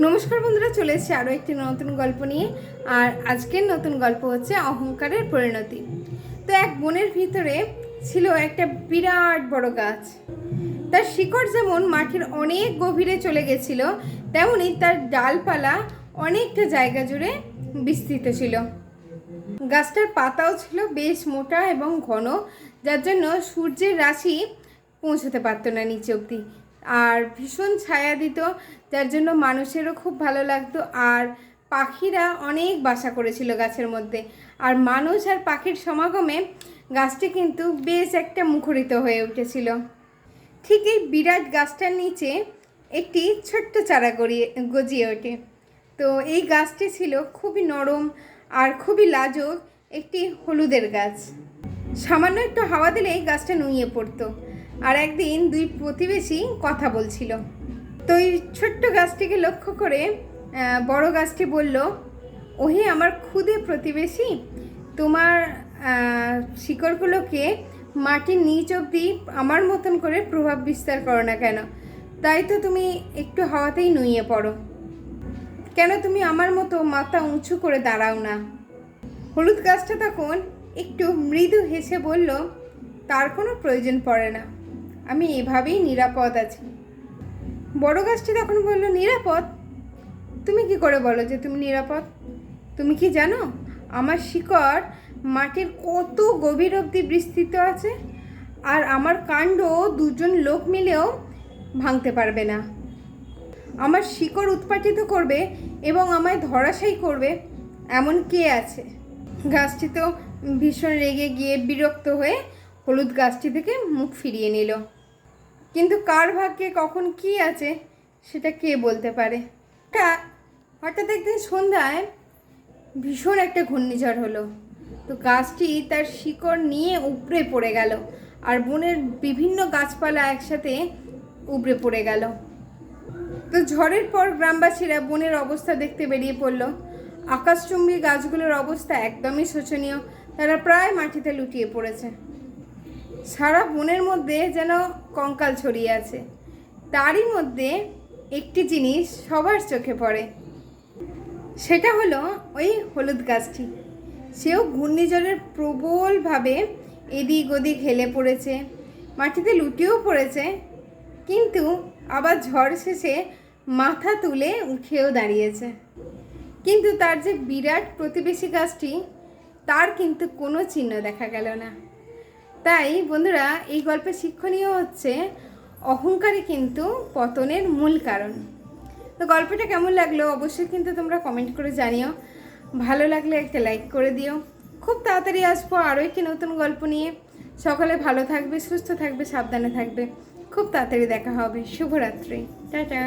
নমস্কার বন্ধুরা, চলে এসেছি আরও একটি নতুন গল্প নিয়ে। আর আজকের নতুন গল্প হচ্ছে অহংকারের পরিণতি। তো এক বনের ভিতরে ছিল একটা বিরাট বড় গাছ। তার শিকড় যেমন মাটির অনেক গভীরে চলে গেছিল, তেমনি তার ডালপালা অনেকটা জায়গা জুড়ে বিস্তৃত ছিল। গাছটার পাতাও ছিল বেশ মোটা এবং ঘন, যার জন্য সূর্যের রাশি পৌঁছতে পারতো না নিচে অবধি। আর ভীষণ ছায়া দিত, যার জন্য মানুষেরও খুব ভালো লাগতো। আর পাখিরা অনেক বাসা করেছিল গাছের মধ্যে। আর মানুষ আর পাখির সমাগমে গাছটি কিন্তু বেশ একটা মুখরিত হয়ে উঠেছিল। ঠিক এই বিরাট গাছটার নিচে একটি ছোট্ট চারা গজিয়ে ওঠে। তো এই গাছটি ছিল খুবই নরম আর খুবই লাজুক একটি হলুদের গাছ। সামান্য একটু হাওয়া দিলেই গাছটা নুয়ে পড়তো। আর একদিন দুই প্রতিবেশী কথা বলছিল। তো এই ছোট্ট গাছটিকে লক্ষ্য করে বড় গাছটি বলল, ওহে আমার ক্ষুদে প্রতিবেশী, তোমার শিকড়গুলোকে মাটির নিচ অবধি আমার মতন করে প্রভাব বিস্তার করো না কেন? তাই তো তুমি একটু হাওয়াতেই নুয়ে পড়ো। কেন তুমি আমার মতো মাথা উঁচু করে দাঁড়াও না? হলুদ গাছটা তখন একটু মৃদু হেসে বলল, তার কোনো প্রয়োজন পড়ে না, আমি এভাবেই নিরাপদ আছি। বড় গাছটি তখন বলল, নিরাপদ? তুমি কি করে বলো যে তুমি নিরাপদ? তুমি কি জানো আমার শিকড় মাটির কত গভীর অবধি বিস্তৃত আছে? আর আমার কাণ্ড দুজন লোক মিলেও ভাঙতে পারবে না। আমার শিকড় উৎপাটিত করবে এবং আমায় ধরাশায়ী করবে এমন কে আছে? গাছটি তো ভীষণ রেগে গিয়ে বিরক্ত হয়ে হলুদ গাছটি থেকে মুখ ফিরিয়ে নিল। কিন্তু কার ভাগ্যে কখন কি আছে সেটা কে বলতে পারে? হঠাৎ একদিন সন্ধ্যায় ভীষণ একটা ঘূর্ণিঝড় হলো। তো গাছটি তার শিকড় নিয়ে উপড়ে পড়ে গেল, আর বনের বিভিন্ন গাছপালা একসাথে উপড়ে পড়ে গেল। তো ঝড়ের পর গ্রামবাসীরা বনের অবস্থা দেখতে বেরিয়ে পড়ল। আকাশচুম্বী গাছগুলোর অবস্থা একদমই শোচনীয়, তারা প্রায় মাটিতে লুটিয়ে পড়েছে। সারা বনের মধ্যে যেন কঙ্কাল ছড়িয়ে আছে। তারই মধ্যে একটি জিনিস সবার চোখে পড়ে, সেটা হলো ওই হলুদ গাছটি। সেও ঘূর্ণিঝড়ের প্রবলভাবে এদিক ওদিক হেলে পড়েছে, মাটিতে লুটিয়েও পড়েছে, কিন্তু আবার ঝড় শেষে মাথা তুলে উঠেও দাঁড়িয়েছে। কিন্তু তার যে বিরাট প্রতিবেশী গাছটি, তার কিন্তু কোনো চিহ্ন দেখা গেল না। তাই বন্ধুরা, এই গল্পে শিক্ষণীয় হচ্ছে অহংকারই কিন্তু পতনের মূল কারণ। তো গল্পটা কেমন লাগলো অবশ্যই কিন্তু তোমরা কমেন্ট করে জানিও। ভালো লাগলে একটা লাইক করে দিও। খুব তাড়াতাড়ি আসবো আরও একটি নতুন গল্প নিয়ে। সকলে ভালো থাকবে, সুস্থ থাকবে, সাবধানে থাকবে। খুব তাড়াতাড়ি দেখা হবে। শুভরাত্রি, টাটা।